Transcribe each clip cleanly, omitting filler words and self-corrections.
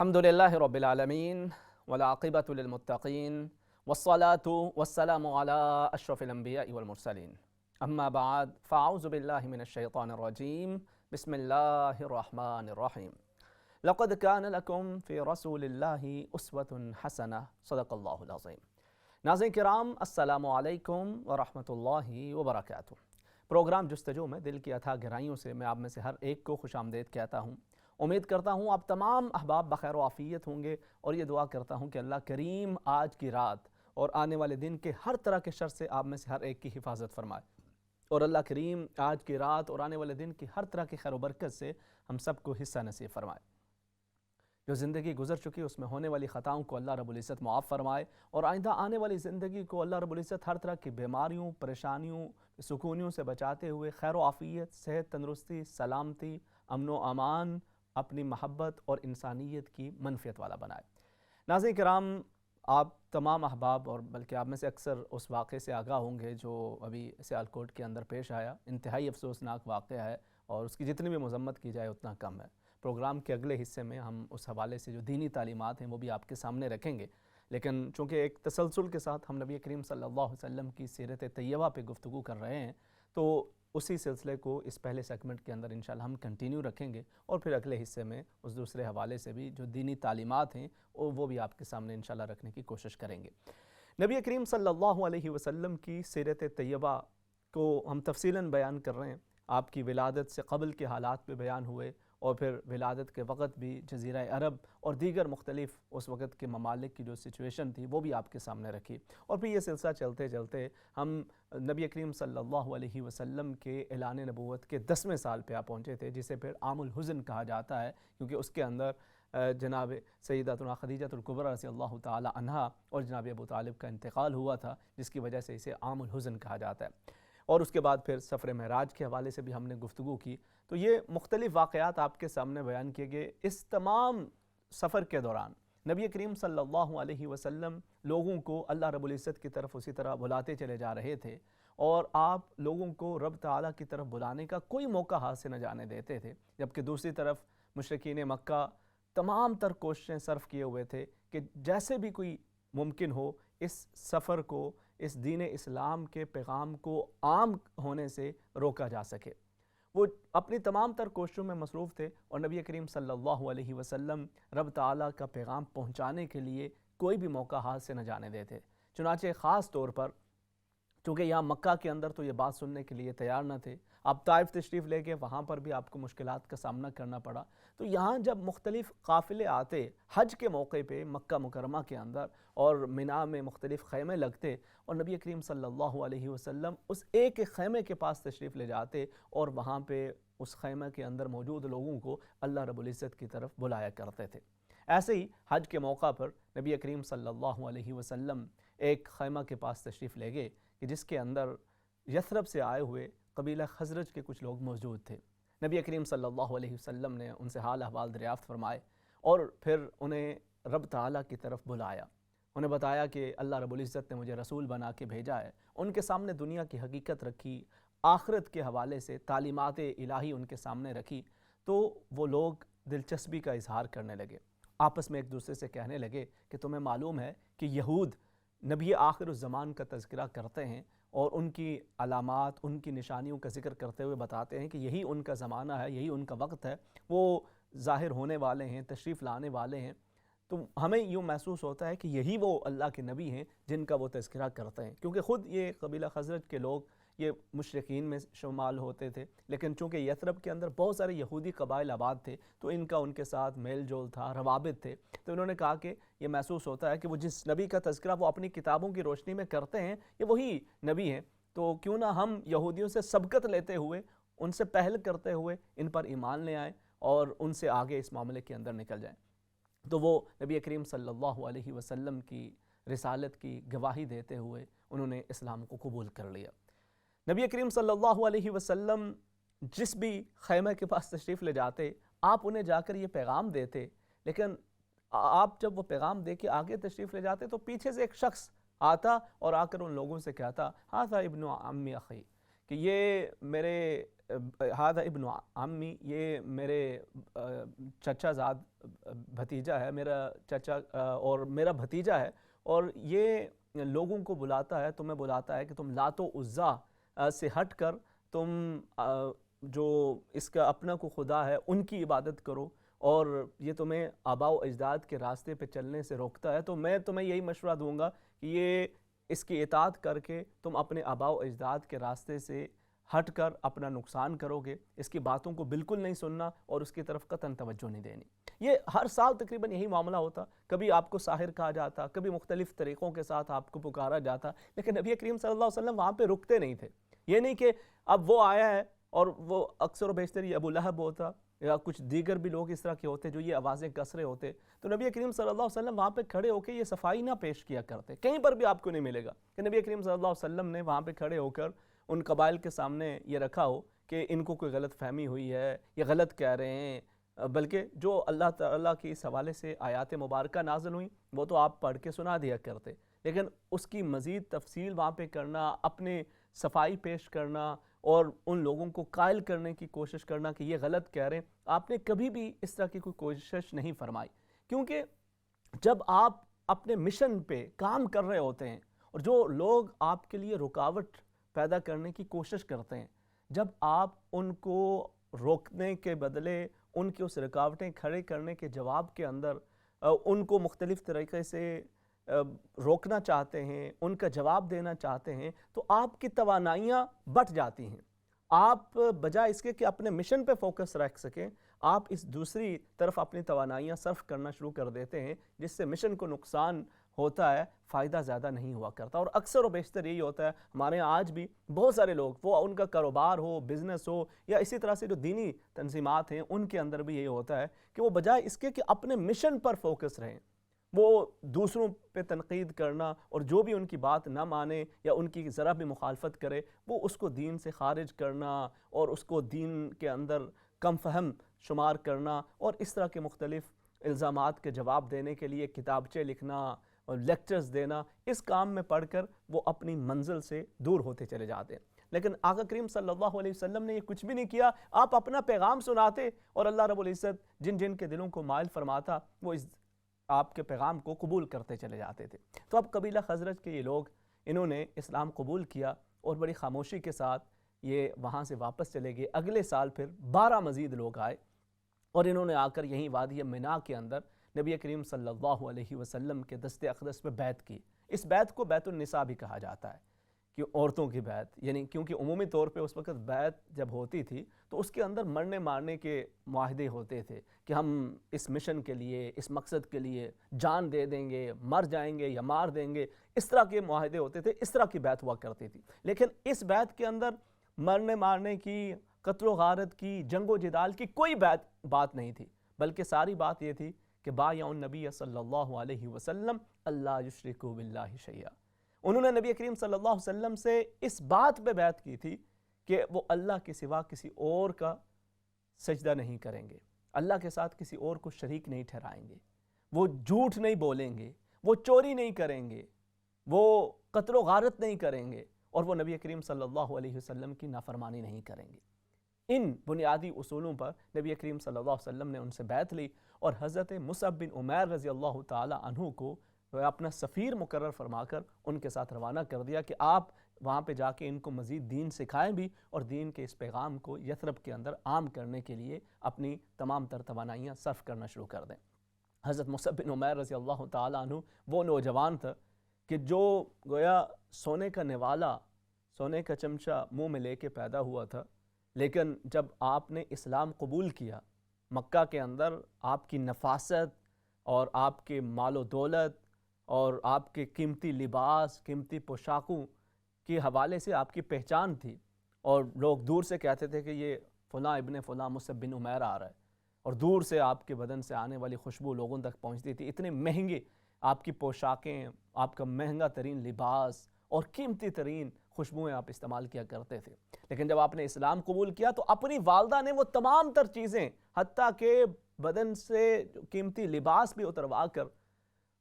الحمدللہ رب العالمین والعاقبۃ للمتقین والصلاة والسلام علی اشرف الانبیاء والمرسلین اما بعد فاعوذ باللہ من الشیطان الرجیم بسم اللہ الرحمن الرحیم لقد کان لکم فی رسول اللہ اسوۃ حسنہ صدق اللہ العظیم۔ ناظرین کرام السلام علیکم ورحمۃ اللہ وبرکاتہ۔ پروگرام جستجو میں دل کی اتھاہ گہرائیوں سے میں آپ میں سے ہر ایک کو خوش آمدید کہتا ہوں۔ امید کرتا ہوں آپ تمام احباب بخیر و عافیت ہوں گے، اور یہ دعا کرتا ہوں کہ اللہ کریم آج کی رات اور آنے والے دن کے ہر طرح کے شر سے آپ میں سے ہر ایک کی حفاظت فرمائے، اور اللہ کریم آج کی رات اور آنے والے دن کی ہر طرح کی خیر و برکت سے ہم سب کو حصہ نصیب فرمائے۔ جو زندگی گزر چکی اس میں ہونے والی خطاؤں کو اللہ رب العزت معاف فرمائے، اور آئندہ آنے والی زندگی کو اللہ رب العزت ہر طرح کی بیماریوں، پریشانیوں، سکونیوں سے بچاتے ہوئے خیر و عافیت، صحت، تندرستی، سلامتی، امن و امان، اپنی محبت اور انسانیت کی منفعت والا بنائے۔ ناظرین کرام، آپ تمام احباب اور بلکہ آپ میں سے اکثر اس واقعے سے آگاہ ہوں گے جو ابھی سیالکوٹ کے اندر پیش آیا۔ انتہائی افسوسناک واقعہ ہے، اور اس کی جتنی بھی مذمت کی جائے اتنا کم ہے۔ پروگرام کے اگلے حصے میں ہم اس حوالے سے جو دینی تعلیمات ہیں وہ بھی آپ کے سامنے رکھیں گے، لیکن چونکہ ایک تسلسل کے ساتھ ہم نبی کریم صلی اللہ علیہ وسلم کی سیرت طیبہ پہ گفتگو کر رہے ہیں، تو اسی سلسلے کو اس پہلے سیگمنٹ کے اندر انشاءاللہ ہم کنٹینیو رکھیں گے، اور پھر اگلے حصے میں اس دوسرے حوالے سے بھی جو دینی تعلیمات ہیں وہ بھی آپ کے سامنے انشاءاللہ رکھنے کی کوشش کریں گے۔ نبی کریم صلی اللہ علیہ وسلم کی سیرت طیبہ کو ہم تفصیلاً بیان کر رہے ہیں۔ آپ کی ولادت سے قبل کے حالات پہ بیان ہوئے، اور پھر ولادت کے وقت بھی جزیرہ عرب اور دیگر مختلف اس وقت کے ممالک کی جو سچویشن تھی وہ بھی آپ کے سامنے رکھی، اور پھر یہ سلسلہ چلتے چلتے ہم نبی کریم صلی اللہ علیہ وسلم کے اعلان نبوت کے 10ویں سال پہ پہنچے تھے، جسے پھر عام الحزن کہا جاتا ہے، کیونکہ اس کے اندر جناب سیدتنا خدیجہ الکبریٰ رضی اللہ تعالی عنہا اور جناب ابو طالب کا انتقال ہوا تھا، جس کی وجہ سے اسے عام الحزن کہا جاتا ہے۔ اور اس کے بعد پھر سفر معراج کے حوالے سے بھی ہم نے گفتگو کی، تو یہ مختلف واقعات آپ کے سامنے بیان کیے گئے۔ اس تمام سفر کے دوران نبی کریم صلی اللہ علیہ وسلم لوگوں کو اللہ رب العزت کی طرف اسی طرح بلاتے چلے جا رہے تھے، اور آپ لوگوں کو رب تعالیٰ کی طرف بلانے کا کوئی موقع ہاتھ سے نہ جانے دیتے تھے، جبکہ دوسری طرف مشرکین مکہ تمام تر کوششیں صرف کیے ہوئے تھے کہ جیسے بھی کوئی ممکن ہو اس سفر کو، اس دین اسلام کے پیغام کو عام ہونے سے روکا جا سکے۔ وہ اپنی تمام تر کوششوں میں مصروف تھے، اور نبی کریم صلی اللہ علیہ وسلم رب تعالیٰ کا پیغام پہنچانے کے لیے کوئی بھی موقع ہاتھ سے نہ جانے دیتے۔ چنانچہ خاص طور پر چونکہ یہاں مکہ کے اندر تو یہ بات سننے کے لیے تیار نہ تھے، آپ طائف تشریف لے کے وہاں پر بھی آپ کو مشکلات کا سامنا کرنا پڑا، تو یہاں جب مختلف قافلے آتے حج کے موقع پہ مکہ مکرمہ کے اندر، اور مینا میں مختلف خیمے لگتے، اور نبی کریم صلی اللہ علیہ وسلم اس ایک خیمے کے پاس تشریف لے جاتے، اور وہاں پہ اس خیمے کے اندر موجود لوگوں کو اللہ رب العزت کی طرف بلایا کرتے تھے۔ ایسے ہی حج کے موقع پر نبی کریم صلی اللہ علیہ وسلم ایک خیمہ کے پاس تشریف لے گئے کہ جس کے اندر یثرب سے آئے ہوئے قبیلہ خزرج کے کچھ لوگ موجود تھے۔ نبی کریم صلی اللہ علیہ وسلم نے ان سے حال احوال دریافت فرمائے، اور پھر انہیں رب تعالیٰ کی طرف بلایا، انہیں بتایا کہ اللہ رب العزت نے مجھے رسول بنا کے بھیجا ہے۔ ان کے سامنے دنیا کی حقیقت رکھی، آخرت کے حوالے سے تعلیمات الہی ان کے سامنے رکھی، تو وہ لوگ دلچسپی کا اظہار کرنے لگے، آپس میں ایک دوسرے سے کہنے لگے کہ تمہیں معلوم ہے کہ یہود نبی آخر الزمان کا تذکرہ کرتے ہیں، اور ان کی علامات، ان کی نشانیوں کا ذکر کرتے ہوئے بتاتے ہیں کہ یہی ان کا زمانہ ہے، یہی ان کا وقت ہے، وہ ظاہر ہونے والے ہیں، تشریف لانے والے ہیں۔ تو ہمیں یوں محسوس ہوتا ہے کہ یہی وہ اللہ کے نبی ہیں جن کا وہ تذکرہ کرتے ہیں، کیونکہ خود یہ قبیلہ خزرج کے لوگ یہ مشرکین میں شمال ہوتے تھے، لیکن چونکہ یثرب کے اندر بہت سارے یہودی قبائل آباد تھے، تو ان کا ان کے ساتھ میل جول تھا، روابط تھے، تو انہوں نے کہا کہ یہ محسوس ہوتا ہے کہ وہ جس نبی کا تذکرہ وہ اپنی کتابوں کی روشنی میں کرتے ہیں، یہ وہی نبی ہیں، تو کیوں نہ ہم یہودیوں سے سبقت لیتے ہوئے، ان سے پہل کرتے ہوئے ان پر ایمان لے آئیں، اور ان سے آگے اس معاملے کے اندر نکل جائیں۔ تو وہ نبی کریم صلی اللہ علیہ وسلم کی رسالت کی گواہی دیتے ہوئے انہوں نے اسلام کو قبول کر لیا۔ نبی کریم صلی اللہ علیہ وسلم جس بھی خیمے کے پاس تشریف لے جاتے، آپ انہیں جا کر یہ پیغام دیتے، لیکن آپ جب وہ پیغام دے کے آگے تشریف لے جاتے تو پیچھے سے ایک شخص آتا اور آ کر ان لوگوں سے کہتا، ہاذا ابن عم اخی، کہ یہ میرے ہادہ ابن عمی، یہ میرے چچا زاد بھتیجا ہے، میرا چچا اور میرا بھتیجا ہے، اور یہ لوگوں کو بلاتا ہے، تمہیں بلاتا ہے کہ تم لات و عزیٰ سے ہٹ کر تم جو اس کا اپنا کو خدا ہے ان کی عبادت کرو، اور یہ تمہیں آباء و اجداد کے راستے پہ چلنے سے روکتا ہے۔ تو میں تمہیں یہی مشورہ دوں گا کہ یہ اس کی اطاعت کر کے تم اپنے آباء و اجداد کے راستے سے ہٹ کر اپنا نقصان کرو گے، اس کی باتوں کو بالکل نہیں سننا اور اس کی طرف قطعاً توجہ نہیں دینی۔ یہ ہر سال تقریباً یہی معاملہ ہوتا، کبھی آپ کو ساحر کہا جاتا، کبھی مختلف طریقوں کے ساتھ آپ کو پکارا جاتا، لیکن نبی کریم صلی اللہ علیہ وسلم وہاں پہ رکتے نہیں تھے۔ یہ نہیں کہ اب وہ آیا ہے، اور وہ اکثر و بیشتر یہ ابو لہب ہوتا یا کچھ دیگر بھی لوگ اس طرح کے ہوتے جو یہ آوازیں کس رہے ہوتے، تو نبی کریم صلی اللہ علیہ وسلم وہاں پہ کھڑے ہو کے یہ صفائی نہ پیش کیا کرتے۔ کہیں پر بھی آپ کو نہیں ملے گا کہ نبی کریم صلی اللہ علیہ وسلم نے وہاں پہ کھڑے ہو کر ان قبائل کے سامنے یہ رکھا ہو کہ ان کو کوئی غلط فہمی ہوئی ہے، یہ غلط کہہ رہے ہیں، بلکہ جو اللہ تعالیٰ کی اس حوالے سے آیات مبارکہ نازل ہوئیں وہ تو آپ پڑھ کے سنا دیا کرتے، لیکن اس کی مزید تفصیل وہاں پہ کرنا، اپنے صفائی پیش کرنا اور ان لوگوں کو قائل کرنے کی کوشش کرنا کہ یہ غلط کہہ رہے ہیں، آپ نے کبھی بھی اس طرح کی کوئی کوشش نہیں فرمائی۔ کیونکہ جب آپ اپنے مشن پہ کام کر رہے ہوتے ہیں اور جو لوگ آپ کے لیے رکاوٹ پیدا کرنے کی کوشش کرتے ہیں، جب آپ ان کو روکنے کے بدلے ان کی اس رکاوٹیں کھڑے کرنے کے جواب کے اندر ان کو مختلف طریقے سے روکنا چاہتے ہیں، ان کا جواب دینا چاہتے ہیں، تو آپ کی توانائیاں بٹ جاتی ہیں۔ آپ بجائے اس کے کہ اپنے مشن پہ فوکس رکھ سکیں، آپ اس دوسری طرف اپنی توانائیاں صرف کرنا شروع کر دیتے ہیں، جس سے مشن کو نقصان ہوتا ہے، فائدہ زیادہ نہیں ہوا کرتا۔ اور اکثر و بیشتر یہی ہوتا ہے، ہمارے یہاں آج بھی بہت سارے لوگ، وہ ان کا کاروبار ہو، بزنس ہو، یا اسی طرح سے جو دینی تنظیمات ہیں ان کے اندر بھی یہی ہوتا ہے کہ وہ بجائے اس کے کہ اپنے مشن پر فوکس رہیں، وہ دوسروں پہ تنقید کرنا، اور جو بھی ان کی بات نہ مانے یا ان کی ذرا بھی مخالفت کرے وہ اس کو دین سے خارج کرنا اور اس کو دین کے اندر کم فہم شمار کرنا، اور اس طرح کے مختلف الزامات کے جواب دینے کے لیے کتابچے لکھنا اور لیکچرز دینا، اس کام میں پڑھ کر وہ اپنی منزل سے دور ہوتے چلے جاتے ہیں۔ لیکن آقا کریم صلی اللہ علیہ وسلم نے یہ کچھ بھی نہیں کیا، آپ اپنا پیغام سناتے اور اللہ رب العزت جن جن کے دلوں کو مائل فرماتا وہ اس آپ کے پیغام کو قبول کرتے چلے جاتے تھے۔ تو اب قبیلہ خزرج کے یہ لوگ، انہوں نے اسلام قبول کیا اور بڑی خاموشی کے ساتھ یہ وہاں سے واپس چلے گئے۔ اگلے سال پھر 12 مزید لوگ آئے اور انہوں نے آ کر یہیں وادی منا کے اندر نبی کریم صلی اللہ علیہ وسلم کے دست اقدس پہ بیعت کی۔ اس بیعت کو بیعت النساء بھی کہا جاتا ہے، کہ عورتوں کی بیعت، یعنی کیونکہ عمومی طور پہ اس وقت بیعت جب ہوتی تھی تو اس کے اندر مرنے مارنے کے معاہدے ہوتے تھے کہ ہم اس مشن کے لیے، اس مقصد کے لیے جان دے دیں گے، مر جائیں گے یا مار دیں گے، اس طرح کے معاہدے ہوتے تھے، اس طرح کی بیعت ہوا کرتی تھی۔ لیکن اس بیعت کے اندر مرنے مارنے کی، قتل و غارت کی، جنگ و جدال کی کوئی بات نہیں تھی، بلکہ ساری بات یہ تھی کہ بایعوا النبی صلی اللہ علیہ وسلم اللہ یشرکوا باللہ شیئا۔ انہوں نے نبی کریم صلی اللہ علیہ وسلم سے اس بات پہ بیعت کی تھی کہ وہ اللہ کے سوا کسی اور کا سجدہ نہیں کریں گے، اللہ کے ساتھ کسی اور کو شریک نہیں ٹھہرائیں گے، وہ جھوٹ نہیں بولیں گے، وہ چوری نہیں کریں گے، وہ قتل و غارت نہیں کریں گے، اور وہ نبی کریم صلی اللہ علیہ وسلم کی نافرمانی نہیں کریں گے۔ ان بنیادی اصولوں پر نبی کریم صلی اللہ علیہ وسلم نے ان سے بیعت لی، اور حضرت مصعب بن عمیر رضی اللہ تعالی عنہ کو اپنا سفیر مقرر فرما کر ان کے ساتھ روانہ کر دیا کہ آپ وہاں پہ جا کے ان کو مزید دین سکھائیں بھی، اور دین کے اس پیغام کو یثرب کے اندر عام کرنے کے لیے اپنی تمام تر توانائیاں صرف کرنا شروع کر دیں۔ حضرت مصعب بن عمیر رضی اللہ تعالی عنہ وہ نوجوان تھا کہ جو گویا سونے کا نوالا، سونے کا چمچہ منہ میں لے کے پیدا ہوا تھا، لیکن جب آپ نے اسلام قبول کیا، مکہ کے اندر آپ کی نفاست اور آپ کے مال و دولت اور آپ کے قیمتی لباس، قیمتی پوشاکوں کے حوالے سے آپ کی پہچان تھی، اور لوگ دور سے کہتے تھے کہ یہ فلاں ابن فلاں مصعب بن عمیر آ رہا ہے، اور دور سے آپ کے بدن سے آنے والی خوشبو لوگوں تک پہنچتی تھی، اتنے مہنگے آپ کی پوشاکیں، آپ کا مہنگا ترین لباس اور قیمتی ترین خوشبوئیں آپ استعمال کیا کرتے تھے۔ لیکن جب آپ نے اسلام قبول کیا تو اپنی والدہ نے وہ تمام تر چیزیں، حتیٰ کہ بدن سے قیمتی لباس بھی اتروا کر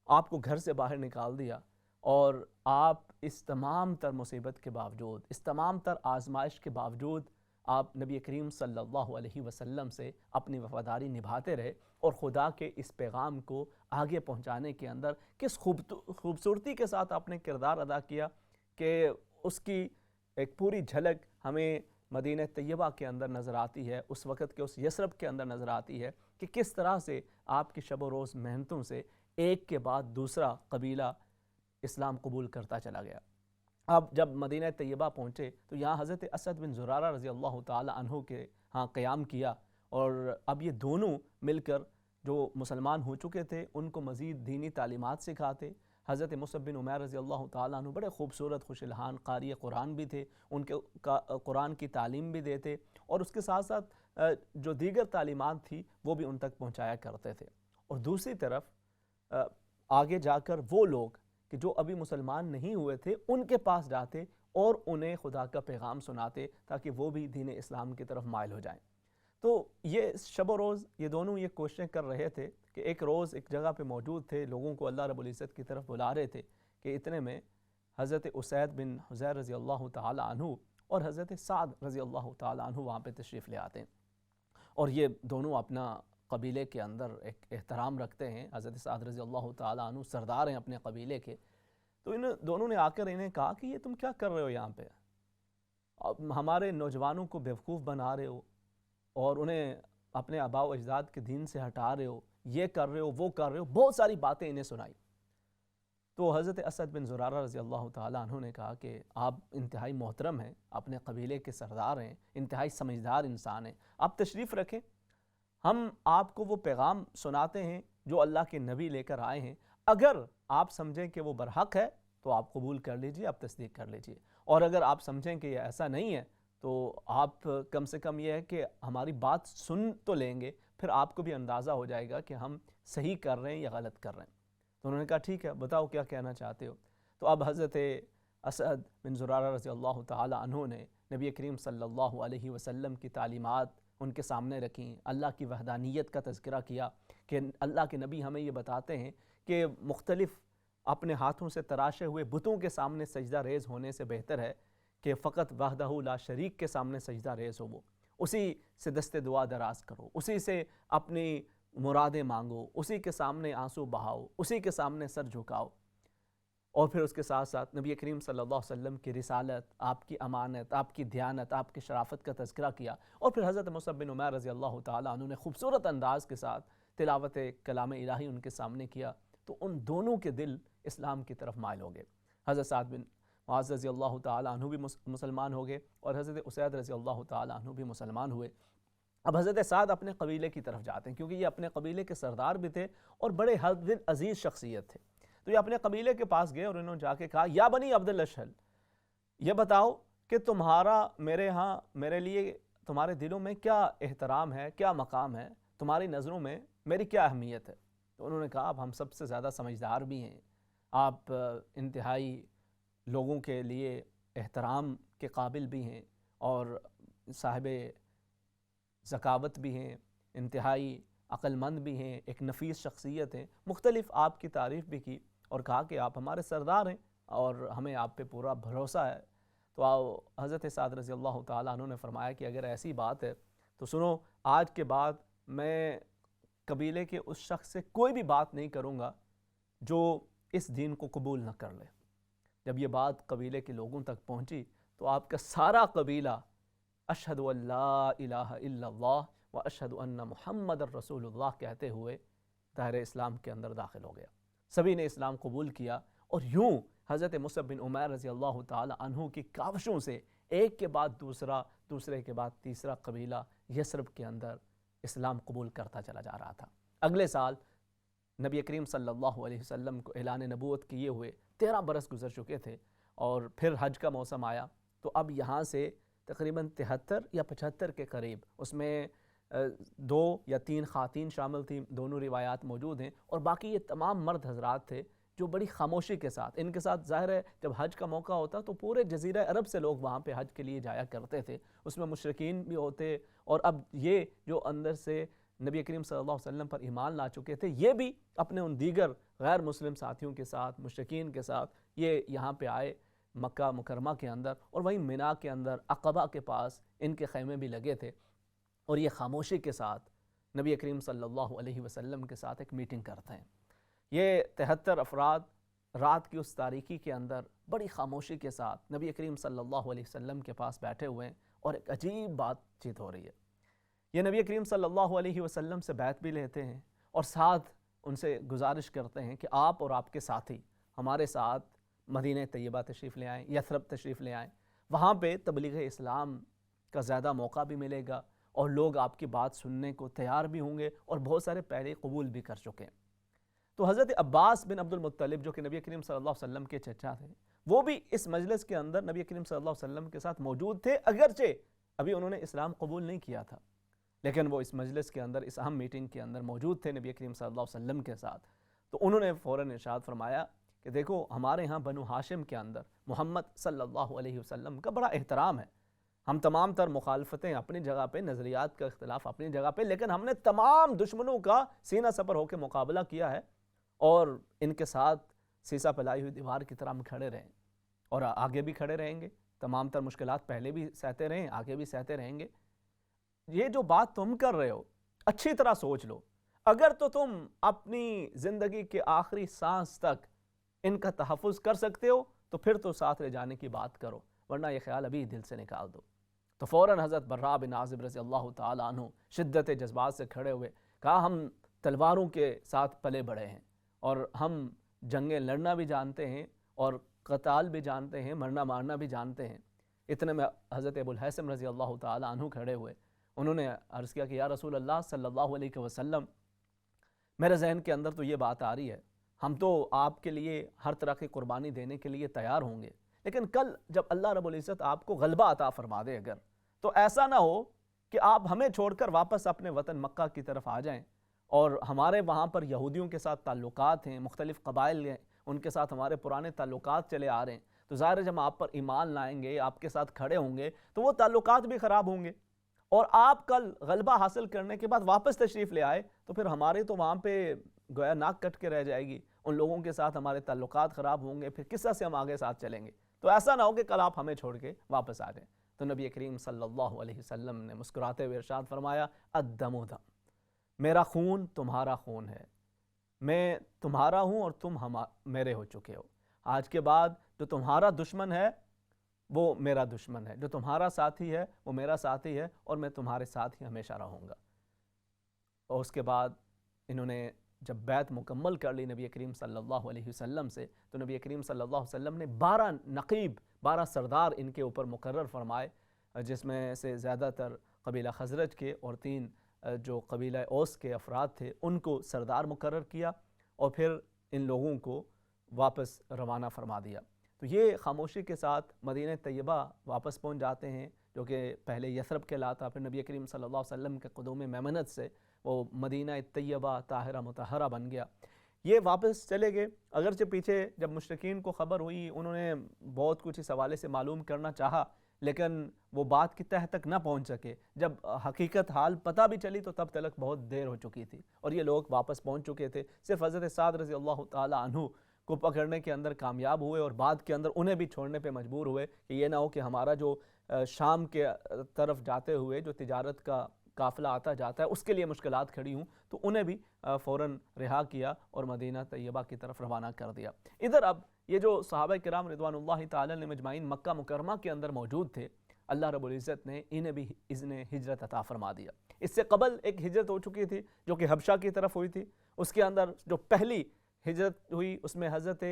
آپ کو گھر سے باہر نکال دیا، اور آپ اس تمام تر مصیبت کے باوجود، اس تمام تر آزمائش کے باوجود آپ نبی کریم صلی اللہ علیہ وسلم سے اپنی وفاداری نبھاتے رہے اور خدا کے اس پیغام کو آگے پہنچانے کے اندر کس خوبصورتی کے ساتھ آپ نے کردار ادا کیا کہ اس کی ایک پوری جھلک ہمیں مدینہ طیبہ کے اندر نظر آتی ہے، اس وقت کے اس یثرب کے اندر نظر آتی ہے کہ کس طرح سے آپ کی شب و روز محنتوں سے ایک کے بعد دوسرا قبیلہ اسلام قبول کرتا چلا گیا۔ اب جب مدینہ طیبہ پہنچے تو یہاں حضرت اسد بن زرارہ رضی اللہ تعالی عنہ کے ہاں قیام کیا، اور اب یہ دونوں مل کر جو مسلمان ہو چکے تھے ان کو مزید دینی تعلیمات سکھاتے۔ حضرت مصعب بن عمیر رضی اللہ تعالیٰ عنہ بڑے خوبصورت خوش الحان قاری قرآن بھی تھے، ان کے قرآن کی تعلیم بھی دیتے، اور اس کے ساتھ ساتھ جو دیگر تعلیمات تھی وہ بھی ان تک پہنچایا کرتے تھے۔ اور دوسری طرف آگے جا کر وہ لوگ کہ جو ابھی مسلمان نہیں ہوئے تھے ان کے پاس جاتے اور انہیں خدا کا پیغام سناتے تاکہ وہ بھی دین اسلام کی طرف مائل ہو جائیں۔ تو یہ شب و روز یہ دونوں یہ کوششیں کر رہے تھے کہ ایک روز ایک جگہ پہ موجود تھے، لوگوں کو اللہ رب العزت کی طرف بلا رہے تھے کہ اتنے میں حضرت اسید بن حضیر رضی اللہ تعالی عنہ اور حضرت سعد رضی اللہ تعالی عنہ وہاں پہ تشریف لے آتے ہیں، اور یہ دونوں اپنا قبیلے کے اندر ایک احترام رکھتے ہیں۔ حضرت سعد رضی اللہ تعالی عنہ سردار ہیں اپنے قبیلے کے، تو ان دونوں نے آ کر انہیں کہا کہ یہ تم کیا کر رہے ہو یہاں پہ، ہمارے نوجوانوں کو بیوقوف بنا رہے ہو اور انہیں اپنے آباء و اجداد کے دین سے ہٹا رہے ہو، یہ کر رہے ہو وہ کر رہے ہو، بہت ساری باتیں انہیں سنائی۔ تو حضرت اسد بن زرارہ رضی اللہ تعالیٰ عنہ نے کہا کہ آپ انتہائی محترم ہیں، اپنے قبیلے کے سردار ہیں، انتہائی سمجھدار انسان ہیں، آپ تشریف رکھیں، ہم آپ کو وہ پیغام سناتے ہیں جو اللہ کے نبی لے کر آئے ہیں، اگر آپ سمجھیں کہ وہ برحق ہے تو آپ قبول کر لیجئے، آپ تصدیق کر لیجئے، اور اگر آپ سمجھیں کہ یہ ایسا نہیں ہے تو آپ کم سے کم یہ ہے کہ ہماری بات سن تو لیں گے، پھر آپ کو بھی اندازہ ہو جائے گا کہ ہم صحیح کر رہے ہیں یا غلط کر رہے ہیں۔ تو انہوں نے کہا ٹھیک ہے، بتاؤ کیا کہنا چاہتے ہو۔ تو اب حضرت اسد بن زرارہ رضی اللہ تعالی عنہ نے نبی کریم صلی اللہ علیہ وسلم کی تعلیمات ان کے سامنے رکھیں، اللہ کی وحدانیت کا تذکرہ کیا کہ اللہ کے نبی ہمیں یہ بتاتے ہیں کہ مختلف اپنے ہاتھوں سے تراشے ہوئے بتوں کے سامنے سجدہ ریز ہونے سے بہتر ہے کہ فقط وحدہ لا شریک کے سامنے سجدہ ریز ہو، وہ اسی سے دست دعا دراز کرو، اسی سے اپنی مرادیں مانگو، اسی کے سامنے آنسو بہاؤ، اسی کے سامنے سر جھکاؤ۔ اور پھر اس کے ساتھ ساتھ نبی کریم صلی اللہ علیہ وسلم کی رسالت، آپ کی امانت، آپ کی دیانت، آپ کی شرافت کا تذکرہ کیا، اور پھر حضرت مصعب بن عمیر رضی اللہ تعالیٰ عنہ نے خوبصورت انداز کے ساتھ تلاوت کلام الہی ان کے سامنے کیا، تو ان دونوں کے دل اسلام کی طرف مائل ہو گئے۔ حضرت سعد بن معاذ رضی اللہ تعالیٰ عنہ بھی مسلمان ہو گئے، اور حضرت اسید رضی اللہ تعالیٰ عنہ بھی مسلمان ہوئے۔ اب حضرت سعد اپنے قبیلے کی طرف جاتے ہیں کیونکہ یہ اپنے قبیلے کے سردار بھی تھے اور بڑے حد دل عزیز شخصیت تھے، تو یہ اپنے قبیلے کے پاس گئے اور انہوں نے جا کے کہا یا بنی عبد الاشہل، یہ بتاؤ کہ تمہارا میرے ہاں میرے لیے تمہارے دلوں میں کیا احترام ہے، کیا مقام ہے، تمہاری نظروں میں میری کیا اہمیت ہے۔ تو انہوں نے کہا اب ہم سب سے زیادہ سمجھدار بھی ہیں، آپ انتہائی لوگوں کے لیے احترام کے قابل بھی ہیں اور صاحب ذکاوت بھی ہیں، انتہائی عقل مند بھی ہیں، ایک نفیس شخصیت ہیں، مختلف آپ کی تعریف بھی کی اور کہا کہ آپ ہمارے سردار ہیں اور ہمیں آپ پہ پورا بھروسہ ہے۔ تو حضرت سعد رضی اللہ تعالیٰ عنہ نے فرمایا کہ اگر ایسی بات ہے تو سنو، آج کے بعد میں قبیلے کے اس شخص سے کوئی بھی بات نہیں کروں گا جو اس دین کو قبول نہ کر لے۔ جب یہ بات قبیلے کے لوگوں تک پہنچی تو آپ کا سارا قبیلہ اشہد ان لا الہ الا اللہ و اشہد ان محمد الرسول اللہ کہتے ہوئے دائرہ اسلام کے اندر داخل ہو گیا، سبھی نے اسلام قبول کیا، اور یوں حضرت مصعب بن عمیر رضی اللہ تعالی عنہ کی کاوشوں سے ایک کے بعد دوسرا، دوسرے کے بعد تیسرا قبیلہ یثرب کے اندر اسلام قبول کرتا چلا جا رہا تھا۔ اگلے سال نبی کریم صلی اللہ علیہ وسلم کو اعلان نبوت کیے ہوئے 13 برس گزر چکے تھے، اور پھر حج کا موسم آیا، تو اب یہاں سے تقریباً 73 یا 75 کے قریب، اس میں 2 یا 3 خواتین شامل تھیں، دونوں روایات موجود ہیں، اور باقی یہ تمام مرد حضرات تھے جو بڑی خاموشی کے ساتھ، ان کے ساتھ ظاہر ہے جب حج کا موقع ہوتا تو پورے جزیرہ عرب سے لوگ وہاں پہ حج کے لیے جایا کرتے تھے، اس میں مشرکین بھی ہوتے، اور اب یہ جو اندر سے نبی کریم صلی اللہ علیہ وسلم پر ایمان لا چکے تھے یہ بھی اپنے ان دیگر غیر مسلم ساتھیوں کے ساتھ، مشرکین کے ساتھ یہ یہاں پہ آئے مکہ مکرمہ کے اندر، اور وہیں منا کے اندر عقبہ کے پاس ان کے خیمے بھی لگے تھے، اور یہ خاموشی کے ساتھ نبی کریم صلی اللہ علیہ وسلم کے ساتھ ایک میٹنگ کرتے ہیں۔ یہ 73 افراد رات کی اس تاریکی کے اندر بڑی خاموشی کے ساتھ نبی کریم صلی اللہ علیہ وسلم کے پاس بیٹھے ہوئے ہیں، اور ایک عجیب بات چیت ہو رہی ہے۔ یہ نبی کریم صلی اللہ علیہ وسلم سے بیعت بھی لیتے ہیں، اور ساتھ ان سے گزارش کرتے ہیں کہ آپ اور آپ کے ساتھی ہمارے ساتھ مدینہ طیبہ تشریف لے آئیں، یثرب تشریف لے آئیں، وہاں پہ تبلیغ اسلام کا زیادہ موقع بھی ملے گا، اور لوگ آپ کی بات سننے کو تیار بھی ہوں گے، اور بہت سارے پہلے قبول بھی کر چکے ہیں۔ تو حضرت عباس بن عبد المطلب جو کہ نبی کریم صلی اللہ علیہ وسلم کے چچا تھے، وہ بھی اس مجلس کے اندر نبی کریم صلی اللہ علیہ وسلم کے ساتھ موجود تھے، اگرچہ ابھی انہوں نے اسلام قبول نہیں کیا تھا، لیکن وہ اس مجلس کے اندر، اس اہم میٹنگ کے اندر موجود تھے نبی کریم صلی اللہ علیہ وسلم کے ساتھ۔ تو انہوں نے فوراً ارشاد فرمایا کہ دیکھو، ہمارے ہاں بنو ہاشم کے اندر محمد صلی اللہ علیہ وسلم کا بڑا احترام ہے۔ ہم تمام تر مخالفتیں اپنی جگہ پہ، نظریات کا اختلاف اپنی جگہ پہ، لیکن ہم نے تمام دشمنوں کا سینہ سپر ہو کے مقابلہ کیا ہے، اور ان کے ساتھ سیسا پلائی ہوئی دیوار کی طرح ہم کھڑے رہیں، اور آگے بھی کھڑے رہیں گے۔ تمام تر مشکلات پہلے بھی سہتے رہیں، آگے بھی سہتے رہیں گے۔ یہ جو بات تم کر رہے ہو، اچھی طرح سوچ لو، اگر تو تم اپنی زندگی کے آخری سانس تک ان کا تحفظ کر سکتے ہو تو پھر تو ساتھ لے جانے کی بات کرو، ورنہ یہ خیال ابھی دل سے نکال دو۔ تو فوراً حضرت برا بن عازب رضی اللہ تعالیٰ عنہ شدت جذبات سے کھڑے ہوئے، کہا ہم تلواروں کے ساتھ پلے بڑھے ہیں، اور ہم جنگیں لڑنا بھی جانتے ہیں، اور قتال بھی جانتے ہیں، مرنا مارنا بھی جانتے ہیں۔ اتنے میں حضرت ابو الہیثم رضی اللہ تعالیٰ عنہ کھڑے ہوئے، انہوں نے عرض کیا کہ یا رسول اللہ صلی اللہ علیہ وسلم، میرے ذہن کے اندر تو یہ بات آ رہی ہے، ہم تو آپ کے لیے ہر طرح کی قربانی دینے کے لیے تیار ہوں گے، لیکن کل جب اللہ رب العزت آپ کو غلبہ عطا فرما دے اگر، تو ایسا نہ ہو کہ آپ ہمیں چھوڑ کر واپس اپنے وطن مکہ کی طرف آ جائیں، اور ہمارے وہاں پر یہودیوں کے ساتھ تعلقات ہیں، مختلف قبائل ہیں، ان کے ساتھ ہمارے پرانے تعلقات چلے آ رہے ہیں، تو ظاہر ہے جب آپ پر ایمان لائیں گے، آپ کے ساتھ کھڑے ہوں گے، تو وہ تعلقات بھی خراب ہوں گے، اور آپ کل غلبہ حاصل کرنے کے بعد واپس تشریف لے آئے تو پھر ہمارے تو وہاں پہ گویا ناک کٹ کے رہ جائے گی، ان لوگوں کے ساتھ ہمارے تعلقات خراب ہوں گے، پھر کس طرح سے ہم آگے ساتھ چلیں گے؟ تو ایسا نہ ہو کہ کل آپ ہمیں چھوڑ کے واپس آ جائیں۔ تو نبی کریم صلی اللہ علیہ وسلم نے مسکراتے ہوئے ارشاد فرمایا، الدم دم، میرا خون تمہارا خون ہے، میں تمہارا ہوں اور تم میرے ہو چکے ہو، آج کے بعد جو تمہارا دشمن ہے وہ میرا دشمن ہے، جو تمہارا ساتھی ہے وہ میرا ساتھی ہے، اور میں تمہارے ساتھ ہی ہمیشہ رہوں گا۔ اور اس کے بعد انہوں نے جب بیعت مکمل کر لی نبی کریم صلی اللہ علیہ وسلم سے، تو نبی کریم صلی اللہ علیہ وسلم نے 12 نقیب، 12 سردار ان کے اوپر مقرر فرمائے، جس میں سے زیادہ تر قبیلہ خزرج کے، اور 3 جو قبیلہ اوس کے افراد تھے ان کو سردار مقرر کیا، اور پھر ان لوگوں کو واپس روانہ فرما دیا۔ تو یہ خاموشی کے ساتھ مدینہ طیبہ واپس پہنچ جاتے ہیں، جو کہ پہلے یثرب کہلاتا، پھر نبی کریم صلی اللہ علیہ وسلم کے قدوم میمنت سے وہ مدینہ طیبہ طاہرہ مطہرہ بن گیا۔ یہ واپس چلے گئے، اگرچہ پیچھے جب مشرکین کو خبر ہوئی انہوں نے بہت کچھ اس حوالے سے معلوم کرنا چاہا، لیکن وہ بات کی تہ تک نہ پہنچ سکے۔ جب حقیقت حال پتہ بھی چلی تو تب تک بہت دیر ہو چکی تھی، اور یہ لوگ واپس پہنچ چکے تھے۔ صرف حضرت سعد رضی اللہ تعالیٰ عنہ کو پکڑنے کے اندر کامیاب ہوئے، اور بعد کے اندر انہیں بھی چھوڑنے پہ مجبور ہوئے کہ یہ نہ ہو کہ ہمارا جو شام کے طرف جاتے ہوئے جو تجارت کا قافلہ آتا جاتا ہے اس کے لیے مشکلات کھڑی ہوں، تو انہیں بھی فوراً رہا کیا اور مدینہ طیبہ کی طرف روانہ کر دیا۔ ادھر اب یہ جو صحابہ کرام رضوان اللہ تعالی علیہم اجمعین مکہ مکرمہ کے اندر موجود تھے، اللہ رب العزت نے انہیں بھی اذن ہجرت عطا فرما دیا۔ اس سے قبل ایک ہجرت ہو چکی تھی جو کہ حبشہ کی طرف ہوئی تھی، اس کے اندر جو پہلی ہجرت ہوئی اس میں حضرت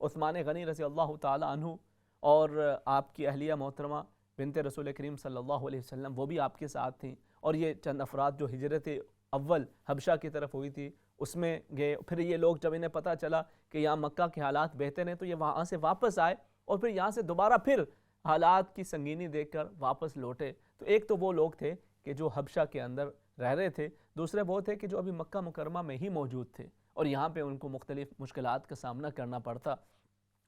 عثمان غنی رضی اللہ تعالی عنہ اور آپ کی اہلیہ محترمہ بنت رسول کریم صلی اللہ علیہ وسلم وہ بھی آپ کے ساتھ تھیں، اور یہ چند افراد جو ہجرت اول حبشہ کی طرف ہوئی تھی اس میں گئے۔ پھر یہ لوگ جب انہیں پتہ چلا کہ یہاں مکہ کے حالات بہتر ہیں تو یہ وہاں سے واپس آئے، اور پھر یہاں سے دوبارہ پھر حالات کی سنگینی دیکھ کر واپس لوٹے۔ تو ایک تو وہ لوگ تھے کہ جو حبشہ کے اندر رہ رہے تھے، دوسرے وہ تھے کہ جو ابھی مکہ مکرمہ میں ہی موجود تھے، اور یہاں پہ ان کو مختلف مشکلات کا سامنا کرنا پڑتا،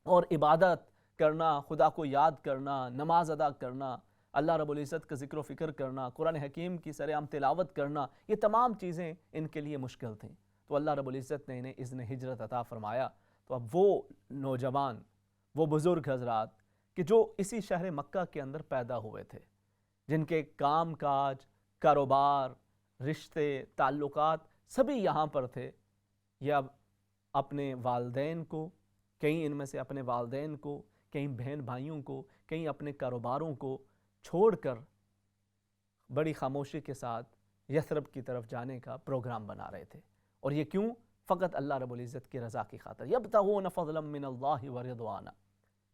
اور عبادت کرنا، خدا کو یاد کرنا، نماز ادا کرنا، اللہ رب العزت کا ذکر و فکر کرنا، قرآن حکیم کی سرعام تلاوت کرنا، یہ تمام چیزیں ان کے لیے مشکل تھیں۔ تو اللہ رب العزت نے انہیں اذن ہجرت عطا فرمایا۔ تو اب وہ نوجوان، وہ بزرگ حضرات کہ جو اسی شہر مکہ کے اندر پیدا ہوئے تھے، جن کے کام کاج، کاروبار، رشتے، تعلقات سبھی یہاں پر تھے، یہ اب اپنے والدین کو، کہیں ان میں سے اپنے والدین کو، کہیں بہن بھائیوں کو، کہیں اپنے کاروباروں کو چھوڑ کر بڑی خاموشی کے ساتھ یثرب کی طرف جانے کا پروگرام بنا رہے تھے۔ اور یہ کیوں؟ فقط اللہ رب العزت کی رضا کی خاطر۔ یبتغون فضلا من اللہ ورضوانا۔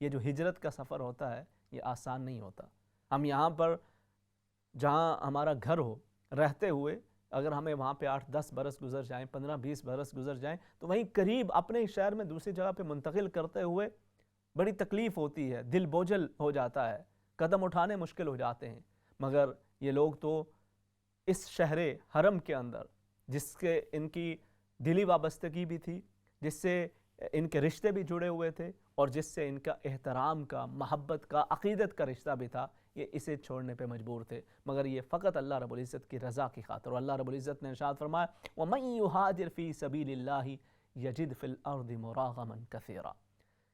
یہ جو ہجرت کا سفر ہوتا ہے یہ آسان نہیں ہوتا۔ ہم یہاں پر جہاں ہمارا گھر ہو، رہتے ہوئے اگر ہمیں وہاں پہ 8-10 برس گزر جائیں، 15-20 برس گزر جائیں، تو وہیں قریب اپنے شہر میں دوسری جگہ پہ منتقل کرتے ہوئے بڑی تکلیف ہوتی ہے، دل بوجھل ہو جاتا ہے، قدم اٹھانے مشکل ہو جاتے ہیں۔ مگر یہ لوگ تو اس شہر حرم کے اندر، جس کے ان کی دلی وابستگی بھی تھی، جس سے ان کے رشتے بھی جڑے ہوئے تھے، اور جس سے ان کا احترام کا، محبت کا، عقیدت کا رشتہ بھی تھا، یہ اسے چھوڑنے پہ مجبور تھے، مگر یہ فقط اللہ رب العزت کی رضا کی خاطر۔ اور اللہ رب العزت نے ارشاد فرمایا وَمَن يُهَاجِرْ فِي سَبِيلِ اللَّهِ يَجِدْ فِي الْأَرْضِ مُرَاغَمًا كَثِيرًا،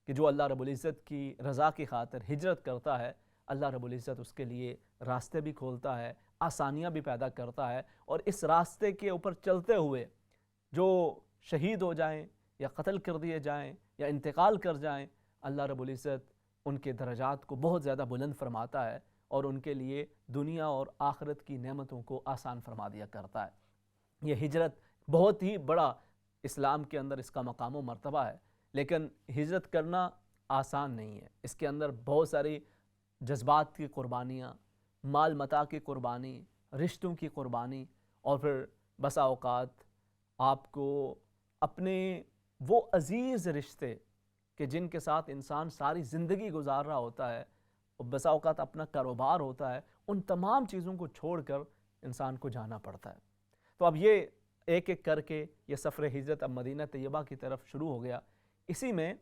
کہ جو اللہ رب العزت کی رضا کی خاطر ہجرت کرتا ہے، اللہ رب العزت اس کے لیے راستے بھی کھولتا ہے، آسانیاں بھی پیدا کرتا ہے، اور اس راستے کے اوپر چلتے ہوئے جو شہید ہو جائیں یا قتل کر دیے جائیں یا انتقال کر جائیں، اللہ رب العزت ان کے درجات کو بہت زیادہ بلند فرماتا ہے، اور ان کے لیے دنیا اور آخرت کی نعمتوں کو آسان فرما دیا کرتا ہے۔ یہ ہجرت بہت ہی بڑا اسلام کے اندر اس کا مقام و مرتبہ ہے، لیکن ہجرت کرنا آسان نہیں ہے۔ اس کے اندر بہت ساری جذبات کی قربانیاں، مال متاع کی قربانی، رشتوں کی قربانی، اور پھر بسا اوقات آپ کو اپنے وہ عزیز رشتے کہ جن کے ساتھ انسان ساری زندگی گزار رہا ہوتا ہے، بسا اوقات اپنا کاروبار ہوتا ہے، ان تمام چیزوں کو چھوڑ کر انسان کو جانا پڑتا ہے۔ تو اب یہ ایک ایک کر کے یہ سفر ہجرت اب مدینہ طیبہ کی طرف شروع ہو گیا۔ اسی میں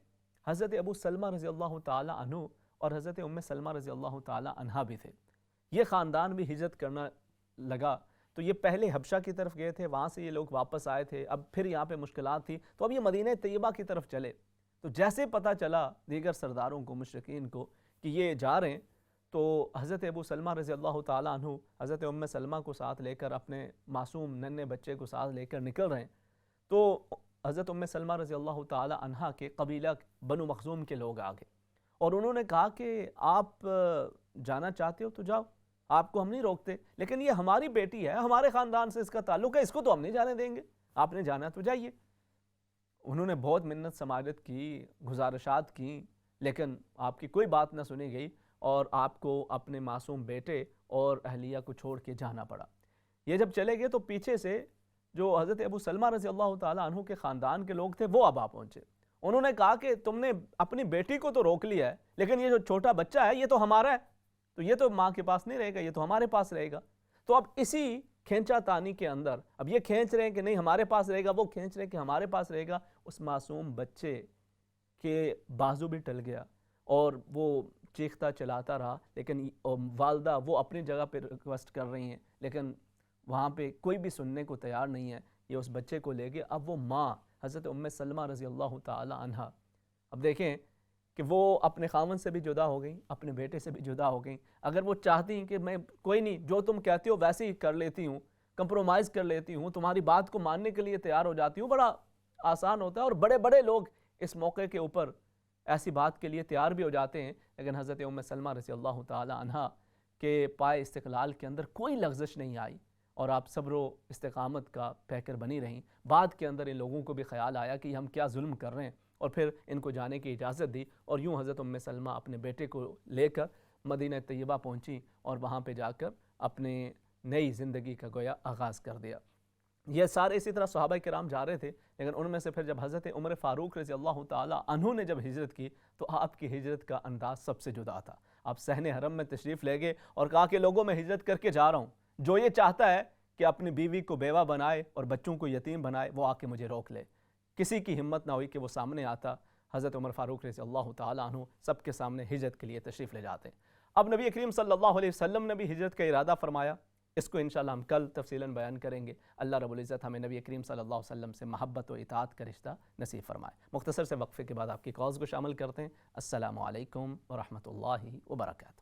حضرت ابو سلمہ رضی اللہ تعالی عنہ اور حضرت ام سلمہ رضی اللہ تعالی عنہا بھی تھے۔ یہ خاندان بھی ہجرت کرنا لگا۔ تو یہ پہلے حبشہ کی طرف گئے تھے، وہاں سے یہ لوگ واپس آئے تھے، اب پھر یہاں پہ مشکلات تھی، تو اب یہ مدینہ طیبہ کی طرف چلے۔ تو جیسے پتہ چلا دیگر سرداروں کو، مشرکین کو، کہ یہ جا رہے ہیں، تو حضرت ابو سلمہ رضی اللہ تعالیٰ عنہ حضرت ام سلمہ کو ساتھ لے کر، اپنے معصوم ننھے بچے کو ساتھ لے کر نکل رہے ہیں۔ تو حضرت ام سلمہ رضی اللہ تعالیٰ عنہ کے قبیلہ بنو مخزوم کے لوگ آگے، اور انہوں نے کہا کہ آپ جانا چاہتے ہو تو جاؤ، آپ کو ہم نہیں روکتے، لیکن یہ ہماری بیٹی ہے، ہمارے خاندان سے اس کا تعلق ہے، اس کو تو ہم نہیں جانے دیں گے، آپ نے جانا تو جائیے۔ انہوں نے بہت منت سماجت کی، گزارشات کی، لیکن آپ کی کوئی بات نہ سنی گئی، اور آپ کو اپنے معصوم بیٹے اور اہلیہ کو چھوڑ کے جانا پڑا۔ یہ جب چلے گئے تو پیچھے سے جو حضرت ابو سلمہ رضی اللہ تعالیٰ عنہ کے خاندان کے لوگ تھے وہ اب آ پہنچے۔ انہوں نے کہا کہ تم نے اپنی بیٹی کو تو روک لیا ہے، لیکن یہ جو چھوٹا بچہ ہے یہ تو ہمارا ہے، تو یہ تو ماں کے پاس نہیں رہے گا، یہ تو ہمارے پاس رہے گا۔ تو اب اسی کھینچا تانی کے اندر اب یہ کھینچ رہے ہیں کہ نہیں ہمارے پاس رہے گا، وہ کھینچ رہے ہیں کہ ہمارے پاس رہے گا۔ اس معصوم بچے کے بازو بھی ٹل گیا اور وہ چیختا چلاتا رہا، لیکن والدہ وہ اپنی جگہ پہ ریکویسٹ کر رہی ہیں، لیکن وہاں پہ کوئی بھی سننے کو تیار نہیں ہے۔ یہ اس بچے کو لے گئے۔ اب وہ ماں حضرت ام سلمہ رضی اللہ تعالی عنہ، اب دیکھیں کہ وہ اپنے خاوند سے بھی جدا ہو گئیں، اپنے بیٹے سے بھی جدا ہو گئیں۔ اگر وہ چاہتی ہیں کہ میں کوئی نہیں، جو تم کہتے ہو ویسے ہی کر لیتی ہوں، کمپرومائز کر لیتی ہوں، تمہاری بات کو ماننے کے لیے تیار ہو جاتی ہوں، بڑا آسان ہوتا ہے، اور بڑے بڑے لوگ اس موقع کے اوپر ایسی بات کے لیے تیار بھی ہو جاتے ہیں، لیکن حضرت ام سلمہ رضی اللہ تعالی عنہ کے پائے استقلال کے اندر کوئی لغزش نہیں آئی، اور آپ صبر و استقامت کا پیکر بنی رہیں۔ بعد کے اندر ان لوگوں کو بھی خیال آیا کہ ہم کیا ظلم کر رہے ہیں، اور پھر ان کو جانے کی اجازت دی، اور یوں حضرت ام سلمہ اپنے بیٹے کو لے کر مدینہ طیبہ پہنچی، اور وہاں پہ جا کر اپنے نئی زندگی کا گویا آغاز کر دیا۔ یہ سارے اسی طرح صحابہ کرام جا رہے تھے، لیکن ان میں سے پھر جب حضرت عمر فاروق رضی اللہ تعالی عنہ نے جب ہجرت کی تو آپ کی ہجرت کا انداز سب سے جدا تھا۔ آپ صحن حرم میں تشریف لے گئے اور کہا کہ لوگوں میں ہجرت کر کے جا رہا ہوں، جو یہ چاہتا ہے کہ اپنی بیوی کو بیوہ بنائے اور بچوں کو یتیم بنائے وہ آ کے مجھے روک لے۔ کسی کی ہمت نہ ہوئی کہ وہ سامنے آتا۔ حضرت عمر فاروق رضی اللہ تعالی عنہ سب کے سامنے ہجرت کے لیے تشریف لے جاتے ہیں۔ اب نبی کریم صلی اللہ علیہ وسلم نے بھی ہجرت کا ارادہ فرمایا، اس کو انشاءاللہ ہم کل تفصیلاً بیان کریں گے. اللہ رب العزت ہمیں نبی کریم صلی اللہ علیہ وسلم سے محبت و اطاعت کا رشتہ نصیب فرمائے. مختصر سے وقفے کے بعد آپ کی کالز کو شامل کرتے ہیں. السلام علیکم ورحمۃ اللہ وبرکاتہ.